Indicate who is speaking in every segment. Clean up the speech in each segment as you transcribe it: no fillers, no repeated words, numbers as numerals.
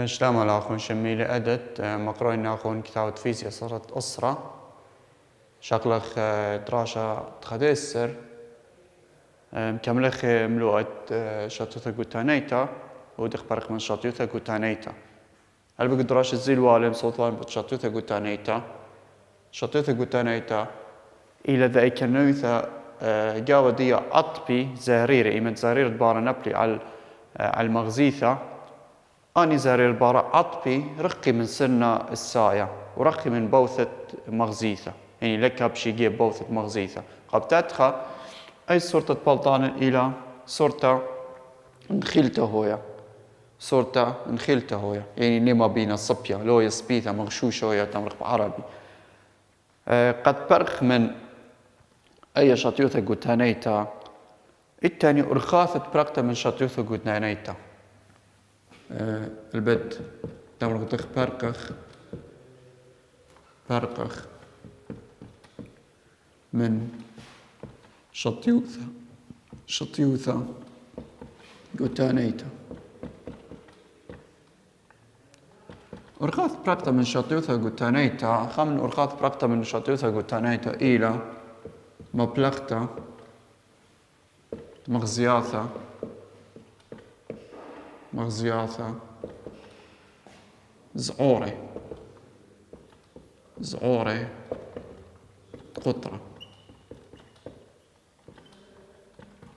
Speaker 1: شلام الأخون شميلي أدت مقروين أخون كتابة فيزياء صارت أسرة شغلخ دراشة تخديسر مكملخ ملوءت شاتوثا قوتانيتا ودخ برخ من شاتوثا قوتانيتا هل بقى دراشة زي الوالم صوتوان بشاتوثا قوتانيتا شاتوثا قوتانيتا إلى ذا إيكانوثا جاوة دي أطبي زهريرة إيمن زهريرة بارا نبلي على المغزيثة أني زهريرة بارا أطبي رقي من سنة الساية ورقي من بوثة مغزيثة يعني لك بشي جيب بوثة مغزيثة قبتتها أي صورة بلطان إلى صورة نخيلته هويا صورة نخيلته هويا يعني لما بينا صبية لو يصبيثة مغشوشة هويا تمرق بعربي قد برخ من أي شاتيوثا قوتانيتا التاني أرخاثة برقتا من شاتيوثا قوتانيتا البد تمرق دخ برقخ من شاتيوثا قوتانيتا أرخاث برقتا من شاتيوثا قوتانيتا خمن أرخاث برقتا من شاتيوثا قوتانيتا إلى مبلغتا مغزياثا زعوري قطرة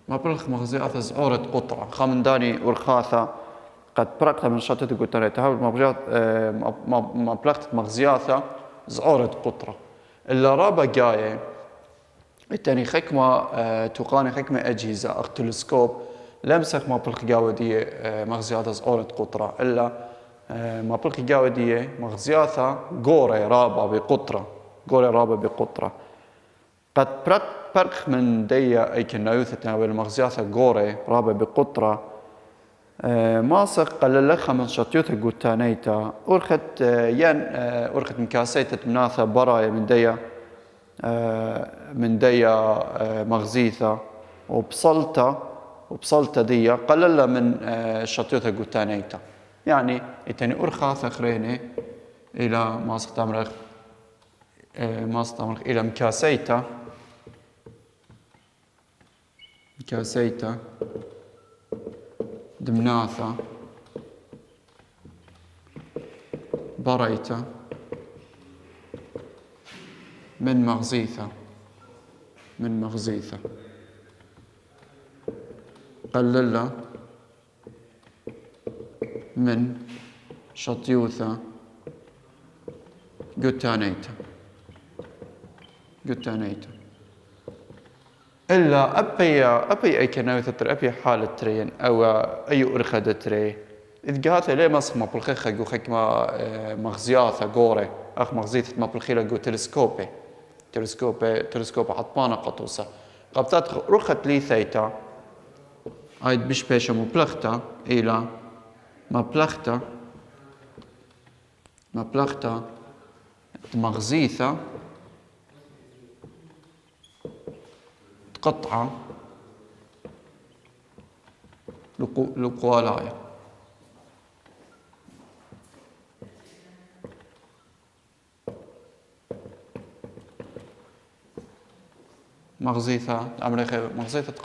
Speaker 1: مبلغ مغزياثا زعورة قطرة خمن داني أرخاثا قد برقتا من شاتيوثا قوتانيتا مبلغت مغزياثا زعورة قطرة إلا رابا جاية التاني خكمة توقاني خكمة أجهزة أخ تلسكوب لمسخ ما بلخ جاودية مغزياثة زعورة قطرة إلا ما بلخ جاودية مغزياثة غوري رابا بقطرة قد برخ من ديا أي كنايوثة تناول مغزياثة غوري رابا بقطرة ماسق قلل لخا من شاتيوثا قوتانيتا أرخت مكاسيتة مناثة برايا من ديا مغزيثة وبصلتا ديا قلل من شاتيوثا قوتانيتا يعني إتاني أرخاث أخريني إلى ماسق تمرخ إلى مكاسيتا دمناثة بريتا من مغزيثة قلل من شاتيوثا قوتانيتا إلا أبي أي كناوثة تري أبي حالة ترين أو أي أرخدة تري إذ جاءت ليه مصمم بالخيخة جو خكمة مغزياثة غوري أخ مغزيثة ما بالخيلة جو تلسكوبي عطبانة قطوسة قبتات رخت لي ثيتا عيد بش بيشة مبلغتا إلى مبلغتا مغزيثة قطعة لقوالايا مغزيثة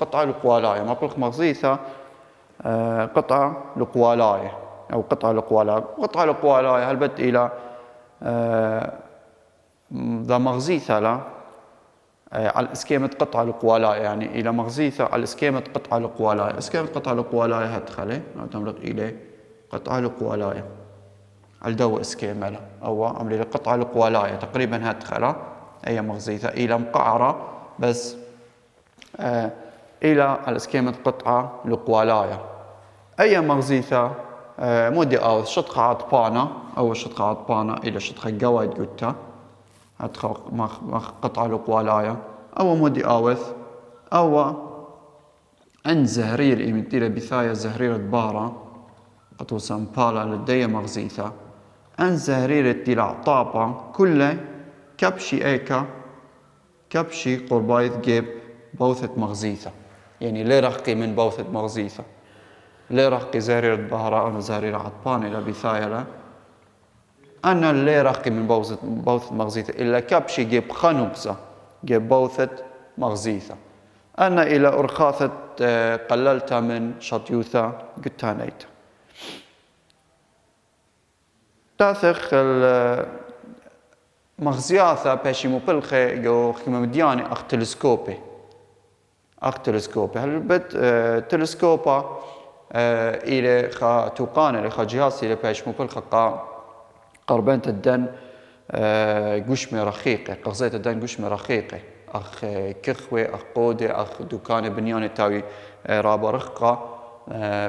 Speaker 1: قطعة لقوالايا ما بلغ مغزيثة قطعة لقوالايا أو قطعة لقوالايا هل بد إلى ذا مغزيثة لا على اسكيمة قطعة لقوالايا يعني إلى مغزيثة على اسكيمة قطعة لقوالايا هدخله تمرق إليه قطعة لقوالايا على دو اسكيمة لا أو عملي قطعة لقوالايا تقريبا هدخله أي مغزيثة إلى مقعرة بس إلى على اسكيمة قطعة لقوالايا أي مغزيثة مودي أو شطخة عطبانة أو شطخة عطبانة إلى شطخة قوايد قلتها قطعة لقوالايا أو مودي آوث أو أن زهرير إيمتيرة بثايا زهريرة بارا قطوسا مبالا لدي مغزيثة أن زهريرة تيلا طابا كله كبشي قربايث جيب بوثة مغزيثة يعني ليه رحقي من بوثة مغزيثة لي رقي زهريرة بهرة أنا زهريرة عطبانة إلى بثايلة أنا لي رقي من بوثة مغزيثة إلا كبشي جيب خنبزة جيب بوثة مغزيثة أنا إلى أرخاثة قللتها من شطيوثة قتانيتا تاثخ مغزياثة باشي مبلخة جو خيمة مدياني أخ تلسكوبي هل بد تلسكوبا إلى خا توقان إلى خا جهاز إلى باش مبلخة قربان الدن قشمة رخيقة قغزيت الدن قشمة رخيقة أخ كخوة أخ قودة أخ دكان بنياني تاوي رابا رخقة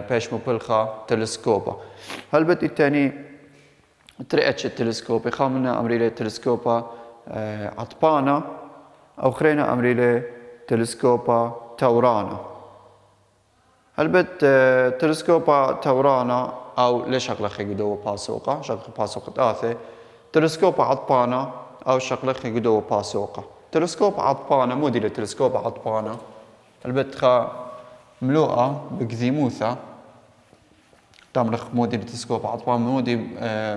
Speaker 1: باش مبلخة تلسكوبا هل بد التاني تريتش التلسكوب خامنا أمريلي تلسكوبا عطبانا أو خرينا أمريلي تلسكوبا تورانا هل بد تلسكوبا تورانا أو ليش شغلة خيقدو باسوقة شغلة باسوقة آثي تلسكوبا عطبانا أو شغلة خيقدو باسوقة تلسكوب عطبانا مودي لتلسكوب عطبانا هل بد خا ملوءة بقذيموثة تمرخ مودي تلسكوب عطبان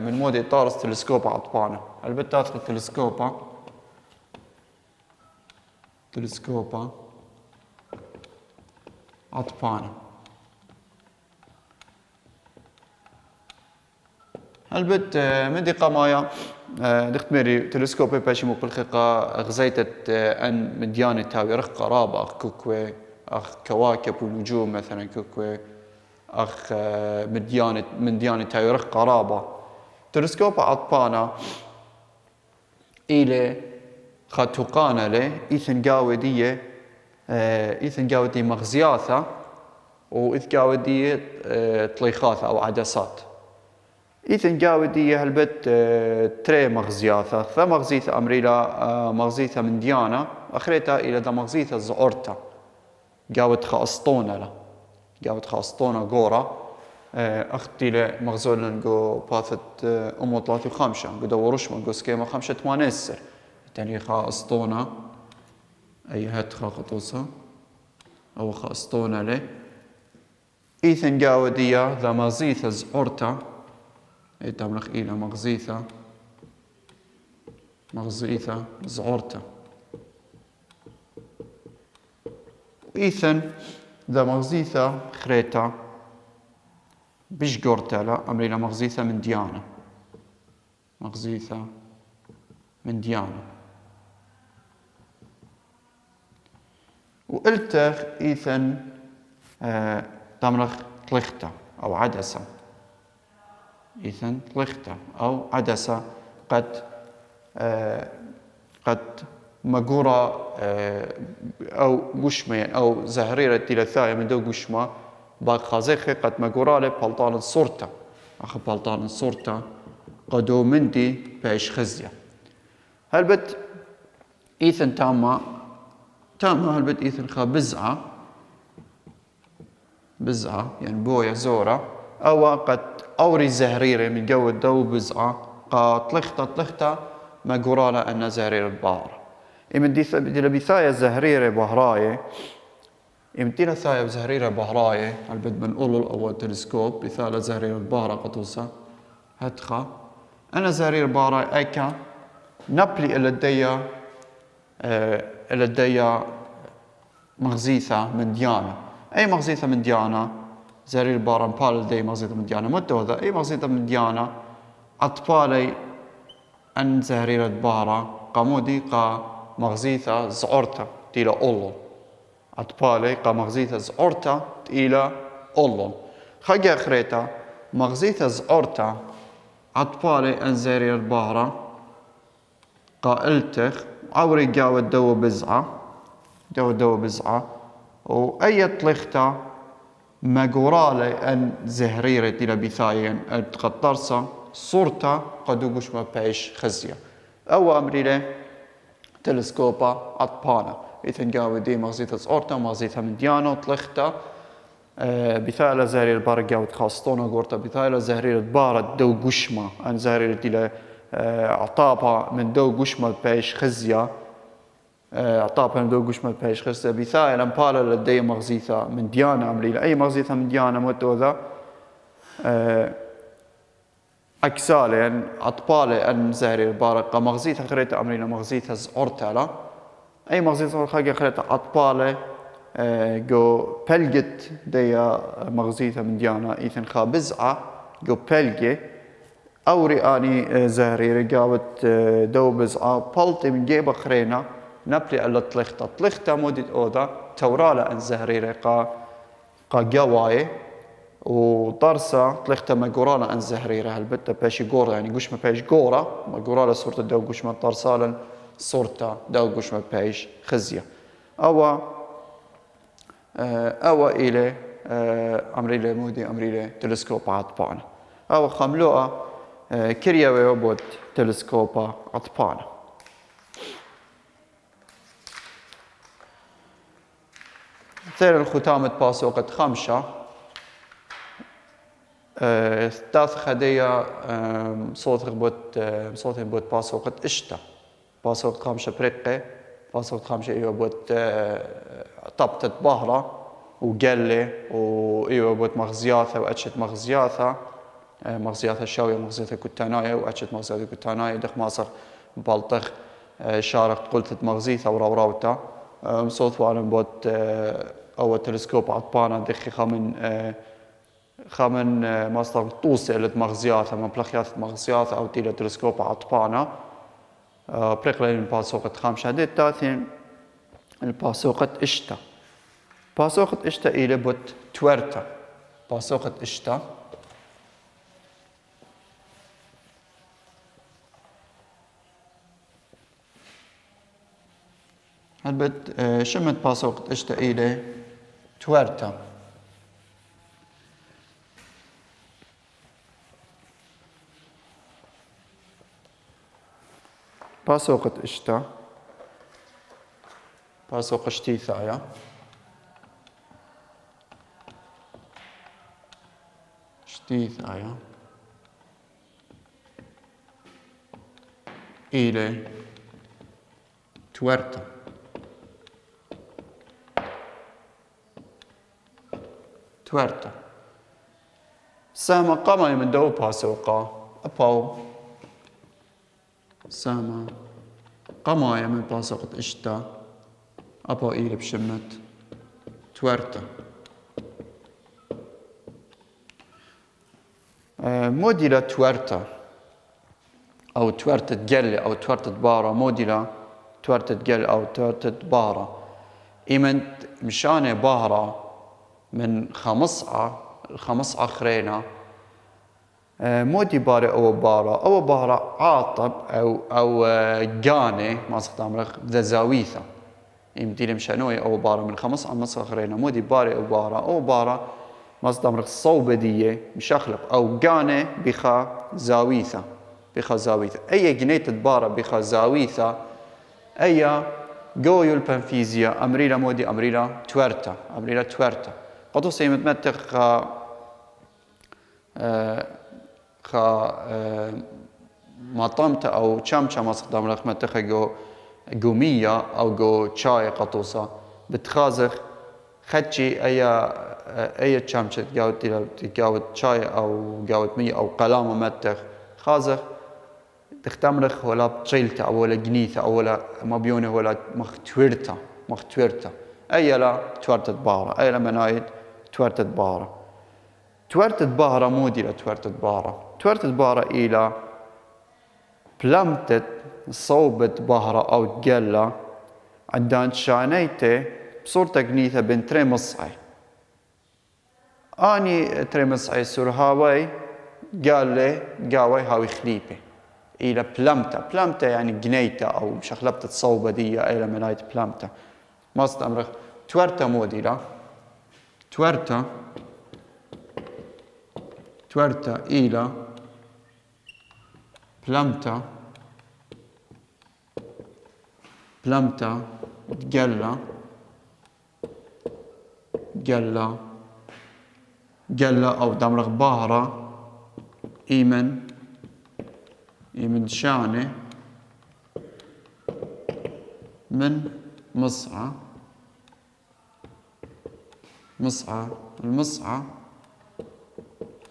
Speaker 1: من مودي طارس تلسكوب عطبانة البت تاخذ تلسكوبا عطبانة البت مدي قمايا دخت ميري تلسكوبي باشي مو بالخيقة غزيتت أن مديانة تاوي رخ قرابة أخ كوكوي أخ كواكب ونجوم مثلا كوكوي أخ مديانة تاوي رخ قرابة تلسكوب عطبانا إلي خاتوقانا لي إيثن قاودية مغزياثة وإذ قاودية طليخاثة أو عدسات إيثن قاودية هلبت تري مغزياثة فمغزيثة أمريلا مغزيثة من ديانا أخريتها إلى دا مغزيثة زعورتا قاود خاصطونا له قاود خاصطونا قورا أختي له مغزولن قو باثت أمو 35 قو دوروش من قو سكيما 5 تاني خاصطونا أي هات خاقطوسا أو خاصطونا له إيثن قاودية ذا مغزيثة زعورتا تمرخ إلى مغزيثة زعورتا إيثن ذا مغزيثة خريتا بيش قورتا لا أمرينا مغزيثة من ديانا وقلتخ إيثن تمرخ طلختا أو عدسة إيثن طلختا أو عدسة قد مقورة أو قشمة أو زهريرة تلثاية من دو قشمة باق خازيخي قد مقورة لي بلطان الصورتا أخ بلطان الصورتا قدو مندي بايش خزية هل بد إيثن تاما هل بد إيثن خا بزعة يعني بويا زورة أو قد أوري زهريرة من جو الدو بزعة قا طلختا مقورة لأن زهريرة بار إمدي لبثاية زهريرة بهراية إمدي لثاية زهريرة بهراية البد من أولو الأول تلسكوب بثالة زهريرة بارة قطوسة هتخا أنا زهريرة بارة أيكا نبلي إلى الديا مغزيثة من ديانا أي مغزيثة من ديانا زهريرة بارة مبال دي مغزيثة من ديانا متوذا أي مغزيثة من ديانا أطفالي أن زهريرة بارة قامودي قا مغزيثة زعورتا تيلا أولون أطفالي قا مغزيثة زعورتا تيلا أولون خاقي أخريتا مغزيثة زعورتا أطفالي أن زهريرة بارة قا إلتخ عوري قاوة دو بزعة وأي طلختا مقورالي أن زهريرة تيلا بثاين تقطرسا صورتا قدو قشمة بايش خزية أو أمريلي تلسكوبا عطبانا إذن قاوة دي مغزيثة صورتا مغزيثة من ديانا وطلختا بثايلة زهريرة بارة قاوة خاصتونا قورتا بثايلة زهريرة بارة دو قشمة أن زهريرة تيلا عطابها من دو قشمة بايش خزية طابا دو قشمة بيش خسة بثاء الأمبالة لدي مغزيثة من ديانة أمريلا أي مغزيثة من ديانة متوذا أكسالة يعني أطبالة أن زهري البارقة مغزيثة خريطة أمريلا مغزيثة زعرتها أي مغزيثة خاقة خريطة أطبالة جو بلجت ديا مغزيثة من ديانة إيثن خابزعة جو بلجة أو رئاني زهري رقابة دو بزعة بلطي من جيبة خرينا نبلي ألا طلختا مودد أودا تورالة أن زهري رقا قاواي وطرسة طلختا مقورالة أن زهري هالبتة باشي قورة يعني قشمة باش قورة مقورالة صورة دو قشمة طرسالا صورة دو قشمة باش خزية أو إلى أمريلا مودي أمريلا تلسكوب عطبانا أو خملوها كريا ويوبوت تلسكوبا عطبانا ثير الختامة باسوقة خمشة ثلاث خدية صوت بوت باسوقة إشتا باسوقة خمشة بريقة باسوقة خمشة إيوه بوت طبطة بهرة وقلة وإيوه بوت مغزياثة وأتشت مغزياثة مغزياثة شاوية مغزياثة كتاناية وأتشت مغزياثة كتاناية دخ ماصر بالطخ شارق قلت مغزيثة وراوراوتا صوت وعلم بوت أو تلسكوب عطبانا دخي خامن ماستر طوسة لتمغزياثة من بلخياثة مغزياثة أو تيلا تلسكوب عطبانا بريقلين الباسوقة خامشة دي تاثين الباسوقة إشتا باسوقة إشتا إلى بوت تورتا باسوقة إشتا هلبت شمت باسوقة إشتا إلى تورتا باسوقة إشتا باسوقة شتيثايا شتيثايا إلى تورتا تورتا ساما قماي من دو باسوقة أباو ساما قماي من باسوقة إشتا أباو إيلي بشمت تورتا موديلا تورتا أو تورتة جل أو تورتة بارة موديلا تورتة جل أو تورتة بارة إيمن مشانة بارة من خمسعة خرينا مودي بارة أو بارة عاطب أو جاني ما استخدام ذا زاويثة يمدي مشانوي أو بارة من خمسعة خرينا مودي بارة أو بارة ما استخدام صوبدية مشخلق أو جاني بخا زاويثة أي جنيت بارة بخا زاويثة أي جويو البنفيزيا أمريلا مودي أمريلا تورتا قطو سيمت متخ مطمت أو شامشا ما استخدام لك متخ جو مية أو جو شاي قطوسة بتخازخ خدشي أي شامشا تجاوت شاي أو جاوت مية أو قلامة متخ خازخ تختمرخ ولا بتشيلتا أو ولا جنيثة أو ولا مبيونة ولا مختورتا أي لا تورتت بارة أي لا منايد تورتت بارة مودي لا تورتت بارة إلى بلمتت صوبت بهرة أو جلة عندان شانيته بصورة جنيثة بين تري مصعي أني تري مصعي سور هاوي قال لي قاوي هاوي خليبة إلى بلمتة يعني جنيتة أو شخلبتة صوبة دي إلى منايت بلمتة ما استمرخ تورتا مودي لا تورتا إلى بلمتة جلة أو دمرغ بهرة إيمن شانة من مصعى مصعى المصعى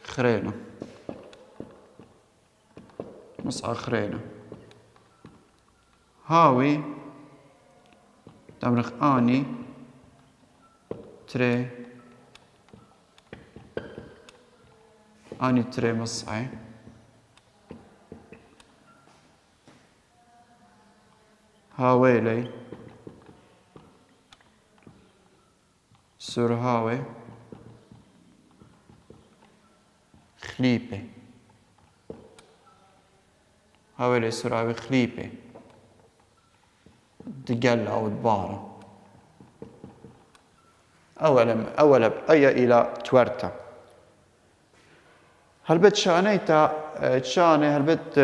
Speaker 1: خرينة مصعى خرينة هاوي تمرخ آني تري آني تري مصعى هاويلي سور هاوي خليبة هاويلي سور هاوي خليبة دقل أو دبارة أولا بأي إلى تورتا هالبت شانيتا شاني هالبت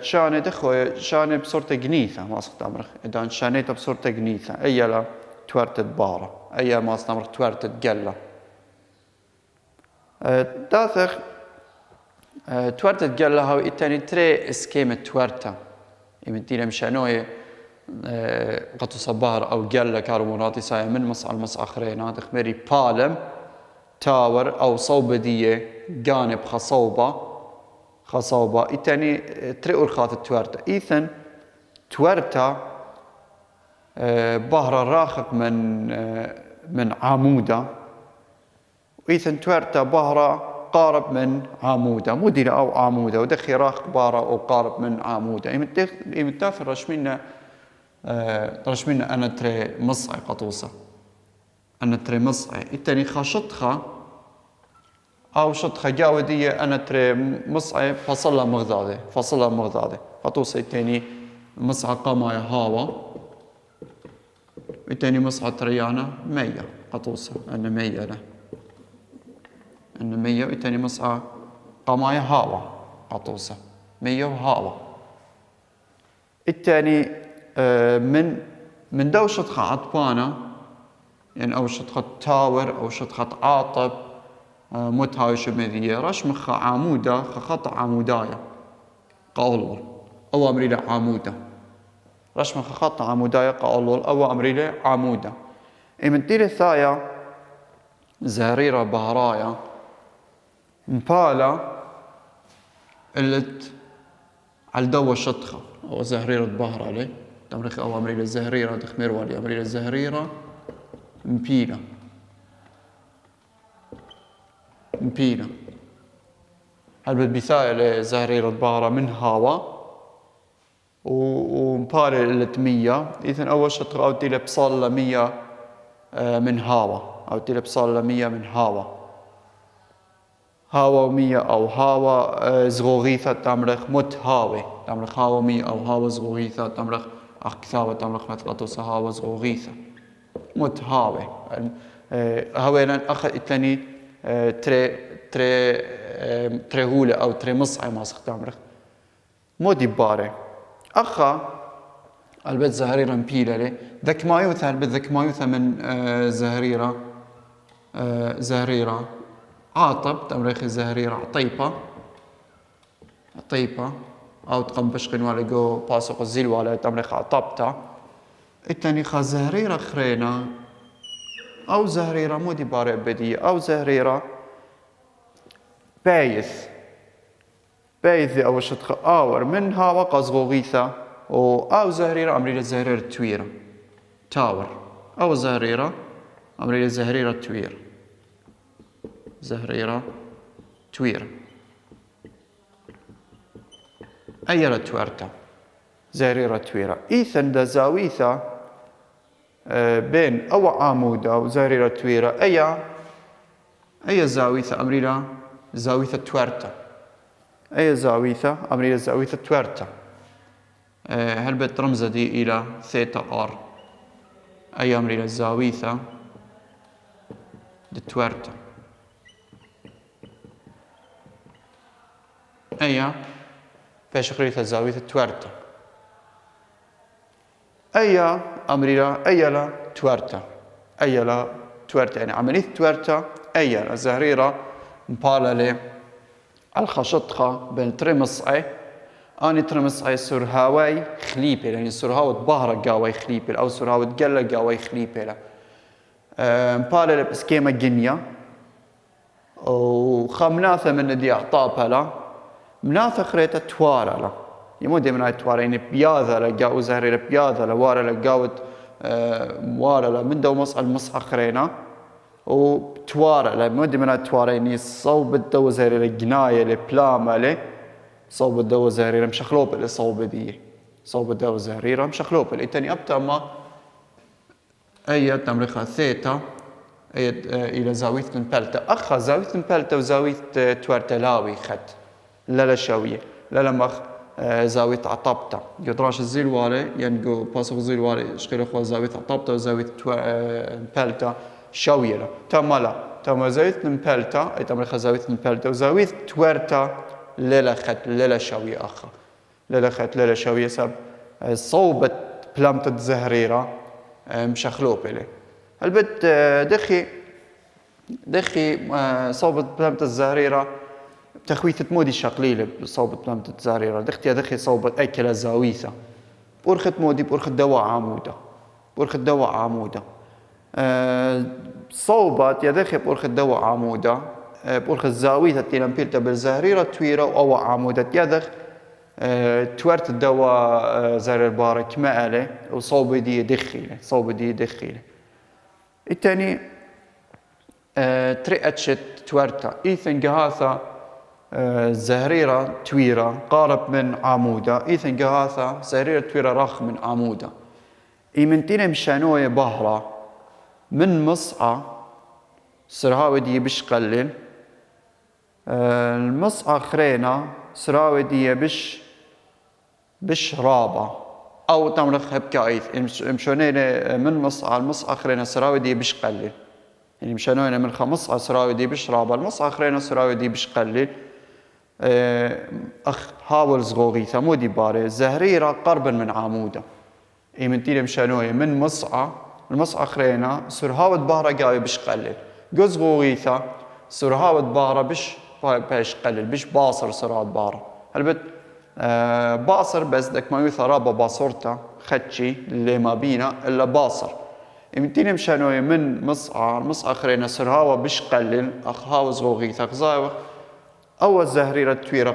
Speaker 1: شاني دخو شاني بصورة جنيثة ما استمرخ إذا شانيتا بصورة جنيثة أي لا تورت دبارة أي ما استمرخ تورت دقلة داثخ تورت دقلة هاو إتاني تري اسكيمة تورتا يمدينا مشانوي قطو صبار أو قلة كاربوناتي من مصع آخرين هذا خمري بالم تاور أو صوبة دية جانب خصوبة إتاني تريور خاط تورتا إيثن تورتا بهرة راخق من عمودة وإيثن تورتا بهرة قارب من عمودة مديرة أو عمودة ودخي راخق بهرة أو قارب من عمودة إمتاثر رشمنا أنا تري مصعي قطوسة أنا تري مصعي إتاني خاشطخة أو شطخة جاودية أنا تري مصعي فصلها مغضاضة قطوسة إتاني مصعي قمايا هاوا إتاني مصعي تريانا مية قطوسة أنا مية له أنا مية إتاني مصعي قمايا هاوا قطوسة مية وهاوا التاني من دو شطخة عطبانة يعني أو شطخة تاور أو شطخة عاطب متهاي شمذية رشمخة عمودة خط عموداية قاولول أو أمريلة عمودة رشمخة خط عموداية قاولول أو أمريلة عمودة من تير الثايا زهريرة بهرايا مبالا اللت على دو شطخة أو زهريرة بهرة لي تمرخ أو أمريلة زهريرة تخمير والي أمريلة زهريرة مبيلة هل بالبثاية لزهريرة بهرة من هاوا ومبالة اللتمية إذن أول شطخة أو تيلة بصالة 100 من هاوا أو تيلة بصالة 100 من هاوا و100 أو هاوا زغوغيثة تمرخ متهاوي تمرخ هاوا 100 أو هاوا زغوغيثة تمرخ أخكثاوة تمرخ مثل قطوسة هاوا زغوغيثة متهاوي هاوينا أخذ إتاني تري هولة أو تري مصعي ماسخ تمرخ مودي باري أخا البيت زهريرة مبيلة لي ذك ما يوثى البيت ذك ما يوثى من زهريرة عاطب تمريخ زهريرة عطيبة أو تقنبش قنوالي جو باسوق الزيل ولا تمريخ عطبتا التاني خا زهريرة خرينة أو زهريرة مودي باري بدية أو زهريرة بايث أو شطخة آور من هاوا قزغوغيثة أو زهريرة أمريلة زهريرة تويرة تاور أو زهريرة أمريلة زهريرة تويرة أيرة تويرتا زهريرة تويرة إيثن دا زاويثة بين أو عمودة وزهريرة تويرة أي زاويثة أمريلة زاويثة تويرتا أي زاويثة أمريلة زاويثة تويرتا هل بترمز دي إلى ثيتا آر أي أمريلة زاويثة تويرتا أي فيش خريطة زاوية تويرتا أي أمريلا أي لا تويرتا يعني عملية تويرتا أي الزهريرة مبالة الخشطخة بين تري مصعي اني ترمس اي سور هاوي خليبه يعني سور هاو بهرة قاوي خليبه او سور هاو تقلق قاوي خليبه مبالة بسكيمة جنيا وخمناثة من دي اعطابها لا مناثة خريطة توارة لا يمودي من هاي توارة يعني بياذة لقاو زهري بياذة لوارة لقاوت موارة لا من دو مصع خرينا وتوارة لا مودي من هاي توارة يعني صوب الدو زهري لقناية لبلامة لي صوب الدو زهري مشخلوب اللي صوب دي صوب الدو زهري مشخلوب اللي تاني ابتا ما اي تمريخة ثيتا إلى زاوية مبلتة أخا زاوية مبلتة وزاوية توارتلاوي خد لا شوية لا مخ زاوية عطبتة يدراش الزيل والي ينقو باسق زيل والي شغير أخوة زاوية عطبتة وزاوية مبلتة شوية لا تما لا تما زاوية مبلتة أي تمريخة زاوية مبلتة وزاوية توارتا لا خد لا شوية أخا لا خد لا شوية سب صوبة بلامتة زهريرة مشخلوب إليه البت دخي صوبة بلامة الزهريرة تخويثة مودي شقليلة بصوبة بلامة الزهريرة دخي صوبة أكلة زاويثة بورخة مودي بورخة دواء عمودة بورخة دواء عمودة صوبة يدخي بورخة دواء عمودة بورخة زاويثة تيلمبيلتا بالزهريرة تويرة أو عمودة يدخ توارت الدواء زهر البارك مألة وصوبة دي دخيلة صوبة دي دخيلة التاني تريأتشت توارتا إيثن قهاثا زهريرة تويرة قارب من عمودة إيثن قهاثا زهريرة تويرة رخ من عمودة إيمنتين مشانوية بهرة من مصعى سرهاوي دي بش قلل المصعى خرينا سرهاوي دي بش رابع أو تمرخ هبكايث مشونين من مصعى المصعى خرينا سرهاوي دي بش قلل يعني مشانوين من خمس سراوي دي بش رابع المص آخرين سراوي دي بش قليل أخ هاول صغوغي ثمودي باري زهريرة قربا من عمودة إي من تيلي مشانوين من مصعى المص آخرين سرهاوت بارة قاوي بش قليل قز غوغيثة سرهاوت بارة بش قليل بش باصر سرهاوت بارة هلبت باصر بس دك ما يثرابا باصرتا خدشي اللي ما بينا إلا باصر يمتيني مشانوي من مصعى خرينا سرهاوة بش قلل أخهاو زغوغيث أخزاوة أول زهريرة تويرة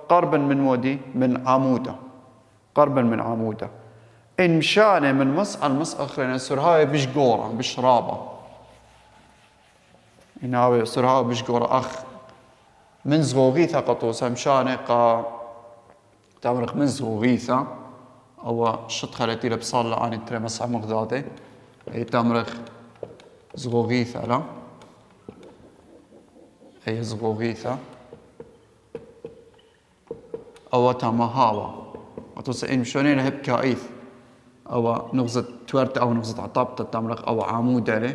Speaker 1: قاربا من مودي من عمودة قربا من عمودة إن مشاني من مصعى خرينا سرهاوة بش قورة بش رابة إناوي سرهاوة بش قورة أخ من زغوغيثة قطوسة مشاني تامرق من زغوغيثة أو شط خلتي لبصال لعاني تري مصعى مغدادي أي تمرخ زغوغيثة لا أي زغوغيثة أو تمهاوة وتوسئين مشونين هب كايث أو نغزة توارت أو نغزة عطابة تمرخ أو عمودة لي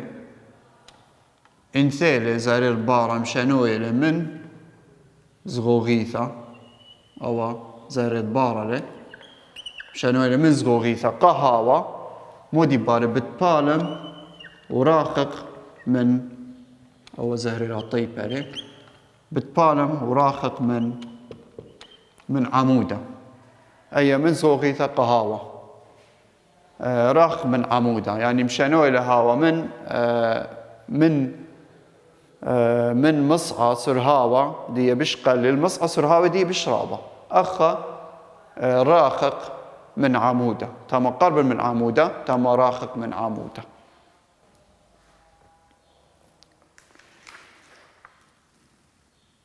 Speaker 1: إنثيلي زاري البارة مشانويلي من زغوغيثة أو زاري البارة لي مشانويلي من زغوغيثة قهاوة مودي باري بتبالم وراخق من أو زهري العطيب عليه بتبالم وراخق من عمودة أي من زغوغيثة قهاوة راخ من عمودة يعني مشانوي لهاوة من مصعى سرهاوة دي بش قلل مصعى سرهاوة دي بش رابة أخا راخق من عمودة تم قرب من عمودة تم راخق من عمودة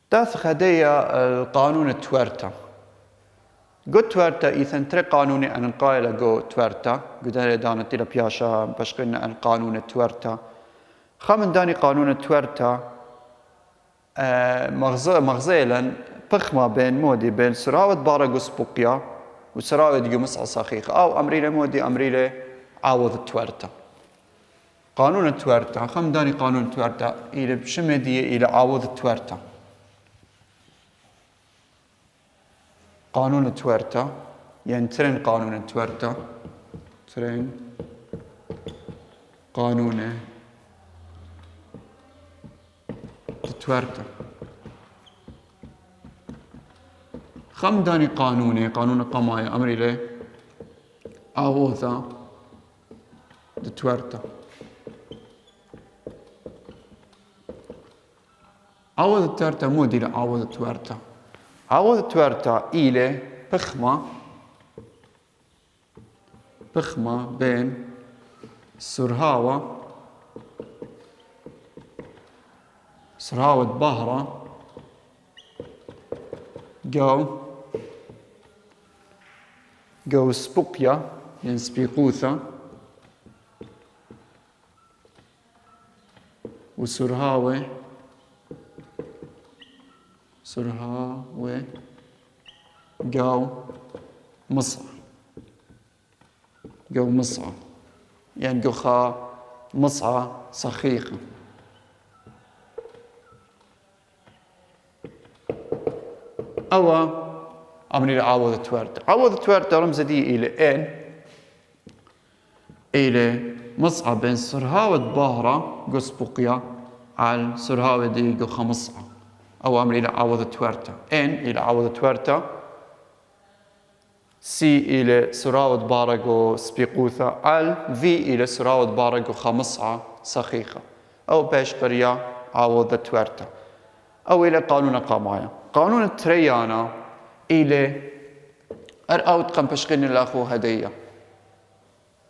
Speaker 1: تاث خدية القانون التوارتا قد توارتا إيثن تري قانوني أن القائلة قو توارتا قد هذا دانا تيلا بياشا بشقلنا أن قانون التوارتا خامن داني قانون التوارتا مغزيلا بخما بين مودي بين سراوة بارا قسبوقيا وسراوة دي مصعى صخيخ أو أمريلة مودي أمريلة عاوض التوارتا قانون التوارتا خام داني قانون التوارتا إلى بشمدية إلى عاوض التوارتا قانون التوارتا يعني ترين قانون التوارتا ترين قانون التوارتا خم داني قانون قماي أمري لي عوضة دتورتا عوض التورتا مو دي عوض التورتا عوض التورتا إلى بخمة بين سرهاوة بهرة جو سبوقيا يعني سبيقوثة وسرهاوة جو مصعى يعني جوخا مصعى صخيخة أو أمني عوض التورتا رمز دي إلى مصعى بين سرهاوة بهرة قسبقيا على سرهاوة دي جوخا مصعى أو أمري إلى عوض التورتا إلى عوض التورتا سي إلى سراوة بارغو سبيقوثة في إلى سراوة بارغو خمسعة صخيخة أو باش بريا عوض التورتا أو إلى قانون قامايا قانون التريانا إلى أرأوت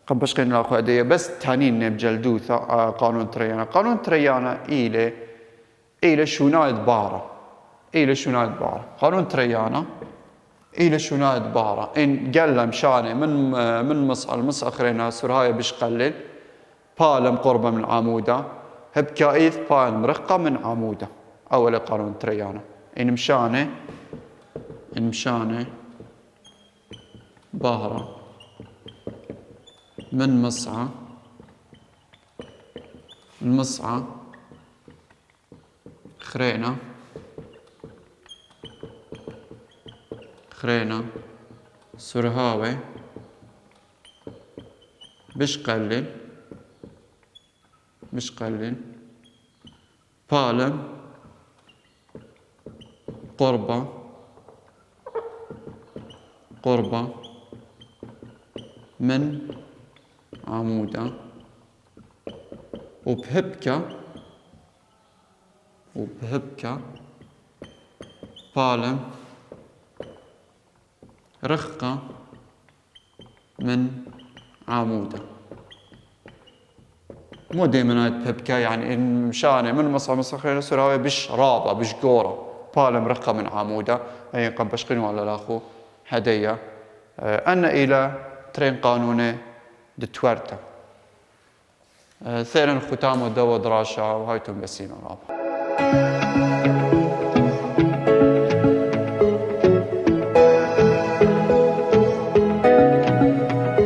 Speaker 1: قنبشقين الأخو هدية بس تانين نبجلدوثة قانون تريانا إلى شونايد بارة قانون تريانا إلى شونايد بارة إن قلم شانه من مص أخرينا سرهاية بش قلل بالم قربة من عمودة هبكايث بالم رقة من عمودة أول قانون تريانا إن مشانه بهرة من المصعى خرينا سرهاوة بش قلل بالم قربة من عمودة وبهبكة بالم رخقة من عمودة مو دائما هاي بهبكة يعني إن مشانة من مصخرة سراوي بش رابة بش قورة بالم رخقة من عمودة أي قنبشقين ولا لاخو هدية أن إلى ترين قانوني دتورتا ثيرا ختام ودو دراشة وهايتم بسينا رابع